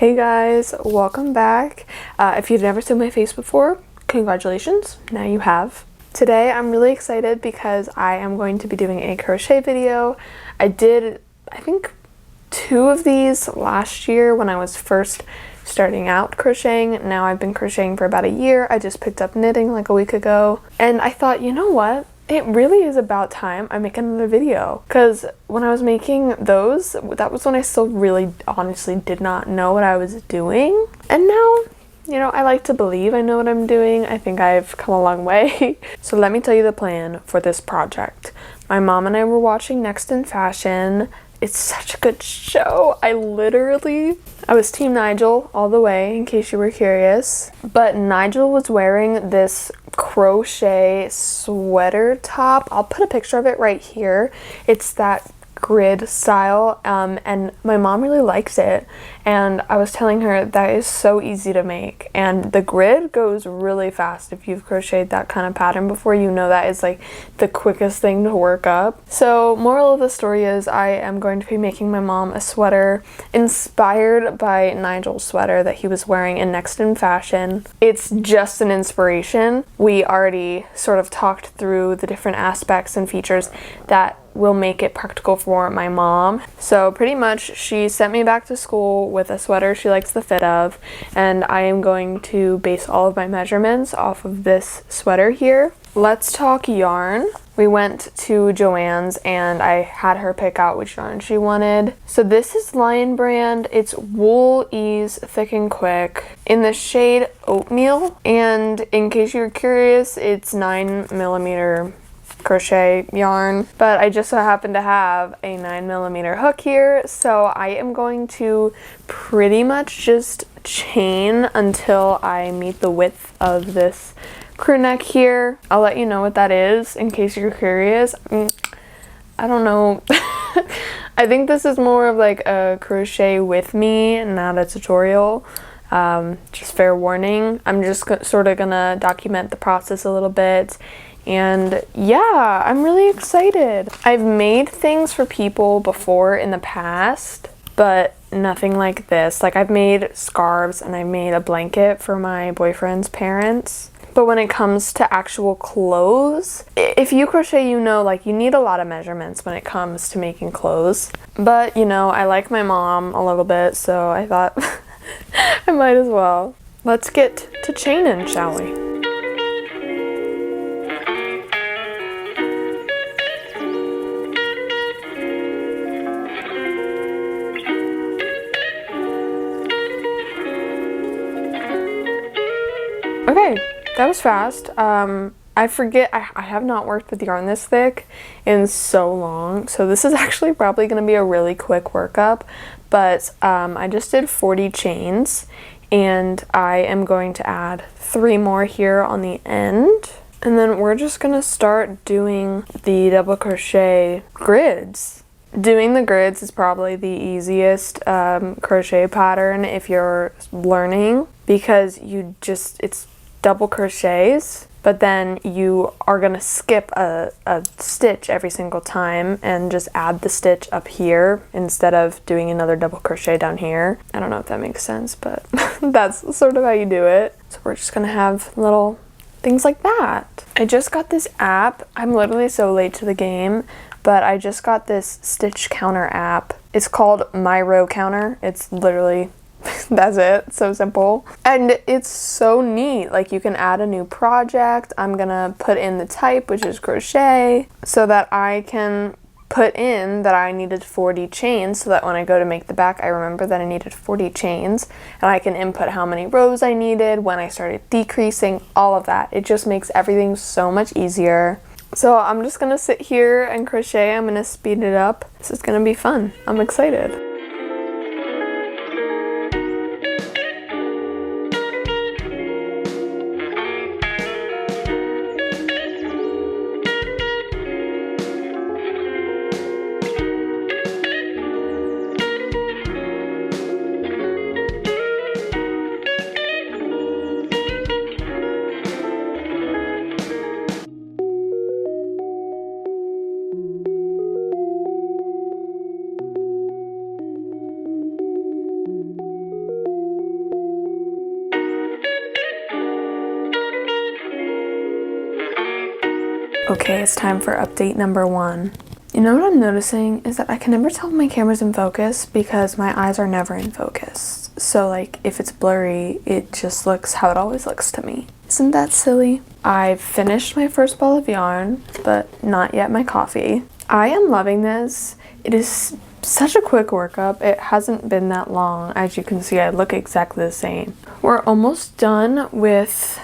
Hey guys, welcome back. If you've never seen my face before, congratulations, now you have. Today I'm really excited because I am going to be doing a crochet video. I did, I think, 2 of these last year when I was first starting out crocheting. Now I've been crocheting for about a year. I just picked up knitting like a week ago, and I thought, you know what? It really is about time I make another video, because when I was making those, that was when I still really honestly did not know what I was doing. And now, you know, I like to believe I know what I'm doing. I think I've come a long way. So let me tell you the plan for this project. My mom and I were watching Next in Fashion. It's such a good show. I was Team Nigel all the way, in case you were curious. But Nigel was wearing this crochet sweater top. I'll put a picture of it right here. It's that grid style, and my mom really likes it, and I was telling her that is so easy to make, and the grid goes really fast. If you've crocheted that kind of pattern before, you know that is like the quickest thing to work up. So moral of the story is I am going to be making my mom a sweater inspired by Nigel's sweater that he was wearing in Next in Fashion. It's just an inspiration. We already sort of talked through the different aspects and features that will make it practical for my mom. So pretty much she sent me back to school with a sweater she likes the fit of, and I am going to base all of my measurements off of this sweater here. Let's talk yarn. We went to Joann's and I had her pick out which yarn she wanted. So this is Lion brand. It's Wool Ease Thick and Quick in the shade Oatmeal, and in case you're curious, it's 9mm crochet yarn, but I just so happen to have a 9mm hook here, so I am going to pretty much just chain until I meet the width of this crew neck here. I'll let you know what that is in case you're curious. I don't know. I think this is more of like a crochet with me, not a tutorial. Just fair warning. I'm just sort of gonna document the process a little bit. And yeah, I'm really excited. I've made things for people before in the past, but nothing like this. Like, I've made scarves and I made a blanket for my boyfriend's parents. But when it comes to actual clothes, if you crochet, you know, like, you need a lot of measurements when it comes to making clothes. But, you know, I like my mom a little bit, so I thought I might as well. Let's get to chaining, shall we? Okay, that was fast. I forget, I have not worked with yarn this thick in so long, so this is actually probably going to be a really quick workup, but I just did 40 chains, and I am going to add 3 more here on the end, and then we're just going to start doing the double crochet grids. Doing the grids is probably the easiest crochet pattern if you're learning, because it's double crochets, but then you are gonna skip a stitch every single time and just add the stitch up here instead of doing another double crochet down here. I don't know if that makes sense, but that's sort of how you do it. So we're just gonna have little things like that. I just got this app. I'm literally so late to the game, but I just got this stitch counter app. It's called My Row Counter. It's literally that's it. So simple. And it's so neat. Like, you can add a new project. I'm gonna put in the type, which is crochet, so that I can put in that I needed 40 chains, so that when I go to make the back, I remember that I needed 40 chains, and I can input how many rows I needed, when I started decreasing, all of that. It just makes everything so much easier. So I'm just gonna sit here and crochet. I'm gonna speed it up. This is gonna be fun. I'm excited. Okay, it's time for update number 1. You know what I'm noticing is that I can never tell if my camera's in focus because my eyes are never in focus. So like if it's blurry, it just looks how it always looks to me. Isn't that silly? I've finished my first ball of yarn, but not yet my coffee. I am loving this. It is such a quick workup. It hasn't been that long. As you can see, I look exactly the same. We're almost done with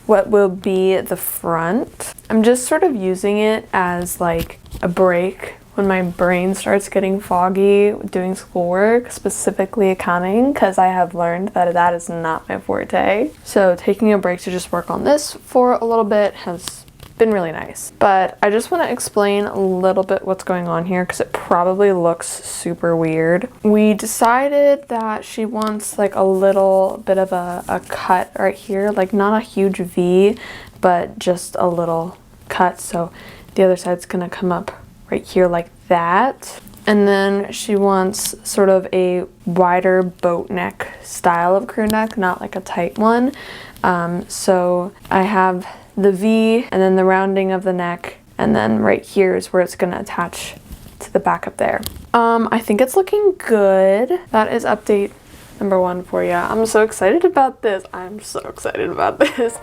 what will be the front. I'm just sort of using it as like a break when my brain starts getting foggy doing schoolwork, specifically accounting, because I have learned that that is not my forte. So taking a break to just work on this for a little bit has been really nice. But I just want to explain a little bit what's going on here because it probably looks super weird. We decided that she wants like a little bit of a cut right here, like not a huge V, but just a little cut. So the other side's gonna come up right here like that. And then she wants sort of a wider boat neck style of crew neck, not like a tight one. So I have the V and then the rounding of the neck, and then right here is where it's gonna attach to the back up there. I think it's looking good. That is update number 1 for you. I'm so excited about this. I'm so excited about this.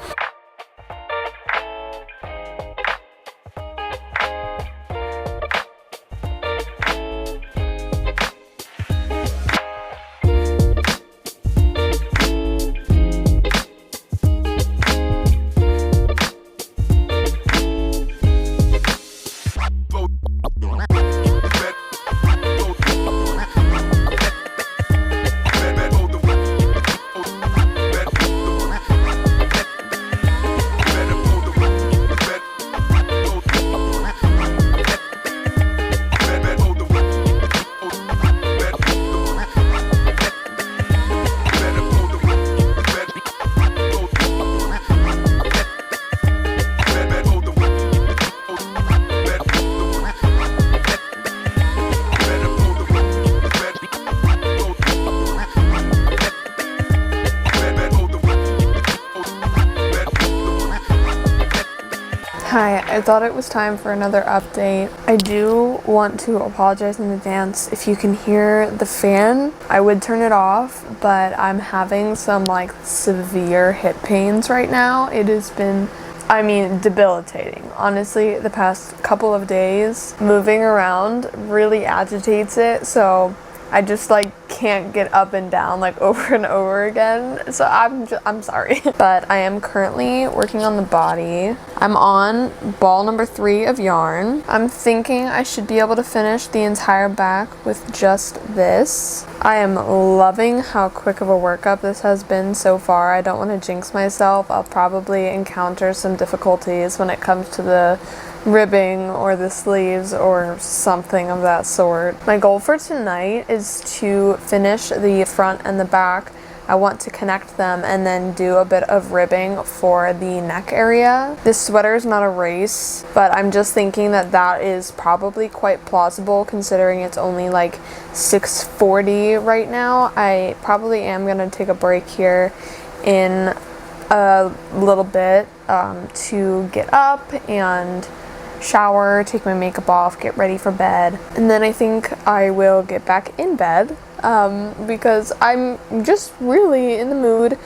Hi, I thought it was time for another update. I do want to apologize in advance. If you can hear the fan, I would turn it off, but I'm having some like severe hip pains right now. It has been, I mean, debilitating. Honestly, the past couple of days, moving around really agitates it, so I just like can't get up and down like over and over again. So I'm sorry. But I am currently working on the body. I'm on ball number 3 of yarn. I'm thinking I should be able to finish the entire back with just this. I am loving how quick of a workup this has been so far. I don't want to jinx myself. I'll probably encounter some difficulties when it comes to the ribbing or the sleeves or something of that sort. My goal for tonight is to finish the front and the back. I want to connect them and then do a bit of ribbing for the neck area. This sweater is not a race, but I'm just thinking that that is probably quite plausible considering it's only like 6:40 right now. I probably am gonna take a break here in a little bit to get up and shower, take my makeup off, get ready for bed, and then I think I will get back in bed because I'm just really in the mood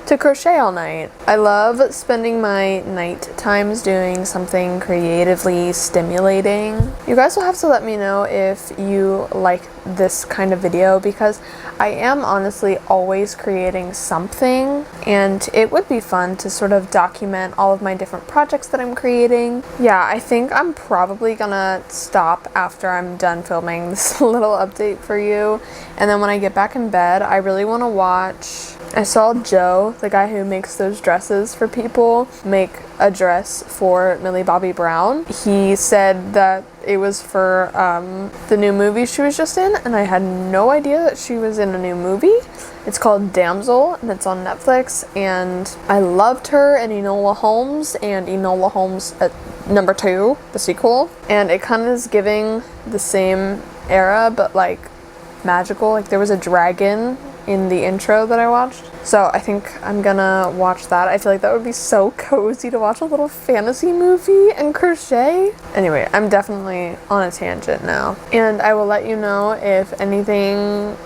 to crochet all night. I love spending my night times doing something creatively stimulating. You guys will have to let me know if you like this kind of video because I am honestly always creating something, and it would be fun to sort of document all of my different projects that I'm creating. Yeah, I think I'm probably gonna stop after I'm done filming this little update for you, and then when I get back in bed, I really want to watch. I saw Joe, the guy who makes those dresses for people, make a dress for Millie Bobby Brown. He said that it was for the new movie she was just in, and I had no idea that she was in a new movie. It's called Damsel, and it's on Netflix, and I loved her and Enola Holmes, and Enola Holmes number 2, the sequel, and it kind of is giving the same era, but like magical. Like there was a dragon in the intro that I watched. So I think I'm gonna watch that. I feel like that would be so cozy to watch a little fantasy movie and crochet. Anyway, I'm definitely on a tangent now. And I will let you know if anything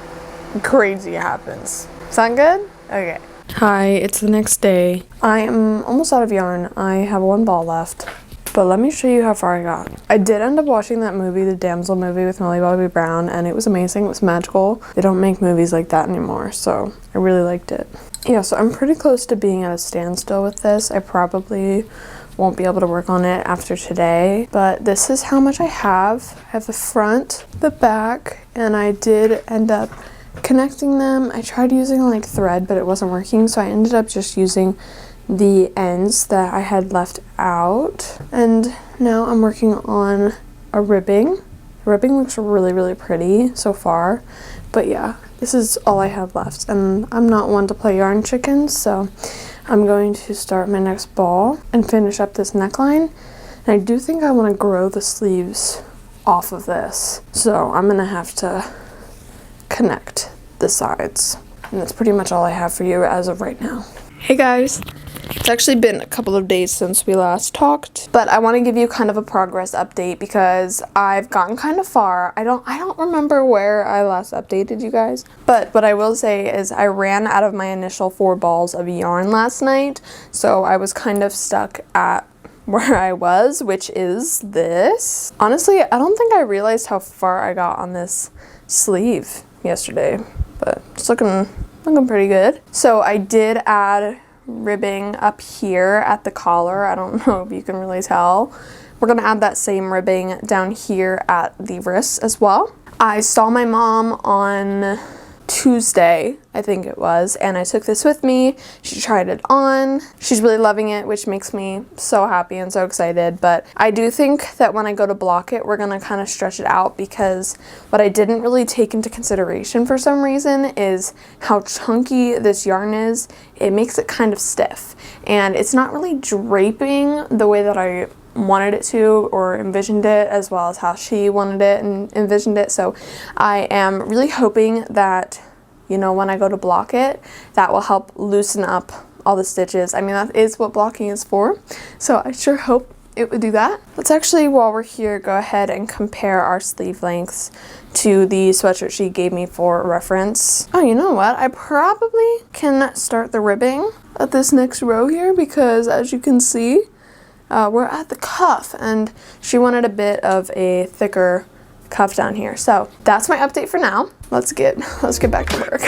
crazy happens. Sound good? Okay. Hi, it's the next day. I am almost out of yarn. I have one ball left. But let me show you how far I got. I did end up watching that movie, the Damsel movie with Millie Bobby Brown, and it was amazing. It was magical. They don't make movies like that anymore, so I really liked it. Yeah, so I'm pretty close to being at a standstill with this. I probably won't be able to work on it after today, but this is how much I have. I have the front, the back, and I did end up connecting them. I tried using like thread, but it wasn't working, so I ended up just using the ends that I had left out. And now I'm working on a ribbing. The ribbing looks really, really pretty so far. But yeah, this is all I have left. And I'm not one to play yarn chickens, so I'm going to start my next ball and finish up this neckline. And I do think I want to grow the sleeves off of this. So I'm going to have to connect the sides. And that's pretty much all I have for you as of right now. Hey guys. It's actually been a couple of days since we last talked, but I want to give you kind of a progress update because I've gotten kind of far. I don't remember where I last updated you guys, but what I will say is I ran out of my initial 4 balls of yarn last night, so I was kind of stuck at where I was, which is this. Honestly, I don't think I realized how far I got on this sleeve yesterday, but it's looking pretty good. So I did add ribbing up here at the collar. I don't know if you can really tell. We're gonna add that same ribbing down here at the wrists as well. I saw my mom on Tuesday, I think it was, and I took this with me. She tried it on. She's really loving it, which makes me so happy and so excited. But I do think that when I go to block it, we're gonna kind of stretch it out, because what I didn't really take into consideration for some reason is how chunky this yarn is. It makes it kind of stiff, and it's not really draping the way that I wanted it to or envisioned it, as well as how she wanted it and envisioned it. So I am really hoping that, you know, when I go to block it, that will help loosen up all the stitches. I mean, that is what blocking is for, so I sure hope it would do that. Let's actually, while we're here, go ahead and compare our sleeve lengths to the sweatshirt she gave me for reference. Oh, you know what? I probably can start the ribbing at this next row here, because as you can see, we're at the cuff, and she wanted a bit of a thicker cuff down here. So that's my update for now. Let's get back to work.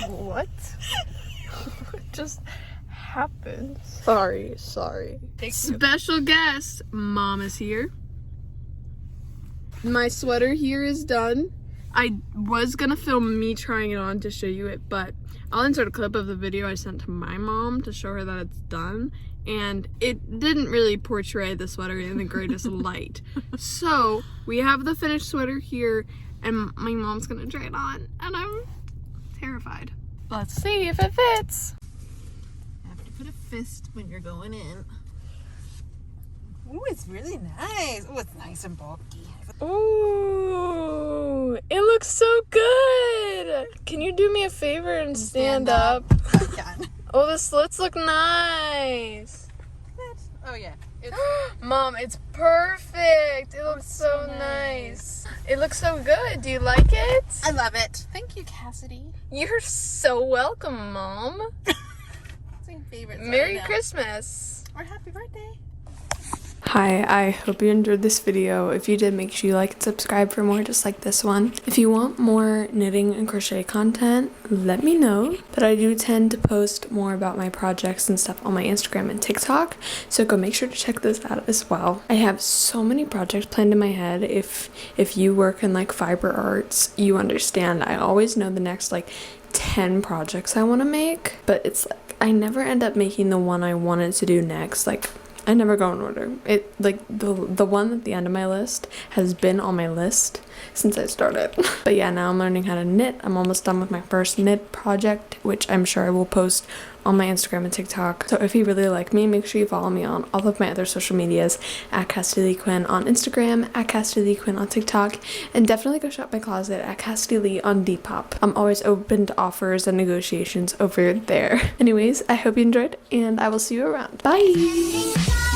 What? What just happened? Sorry. Special guest, Mom is here. My sweater here is done. I was gonna film me trying it on to show you it, but I'll insert a clip of the video I sent to my mom to show her that it's done, and it didn't really portray the sweater in the greatest light. So we have the finished sweater here, and my mom's gonna try it on, and I'm terrified. Let's see if it fits. You have to put a fist when you're going in. Ooh, it's really nice. Oh, it's nice and bulky. Ooh, it looks so good. Can you do me a favor and stand up? I can. Oh, the slits look nice. Oh yeah. Mom, it's perfect. It looks so nice. It looks so good. Do you like it? I love it. Thank you, Cassidy. You're so welcome, Mom. Say my favorite. Merry Christmas! Or happy birthday. Hi, I hope you enjoyed this video. If you did, make sure you like and subscribe for more just like this one. If you want more knitting and crochet content, let me know. But I do tend to post more about my projects and stuff on my Instagram and TikTok, so go make sure to check those out as well. I have so many projects planned in my head. If you work in like fiber arts, you understand. I always know the next like 10 projects I want to make, but it's like I never end up making the one I wanted to do next. Like I never go in order. It like the one at the end of my list has been on my list since I started. But yeah, now I'm learning how to knit. I'm almost done with my first knit project, which I'm sure I will post on my Instagram and TikTok. So if you really like me, make sure you follow me on all of my other social medias at Cassidy Lee Quinn on Instagram, at Cassidy Lee Quinn on TikTok, and definitely go shop my closet at Cassidy Lee on Depop. I'm always open to offers and negotiations over there. Anyways, I hope you enjoyed, and I will see you around. Bye!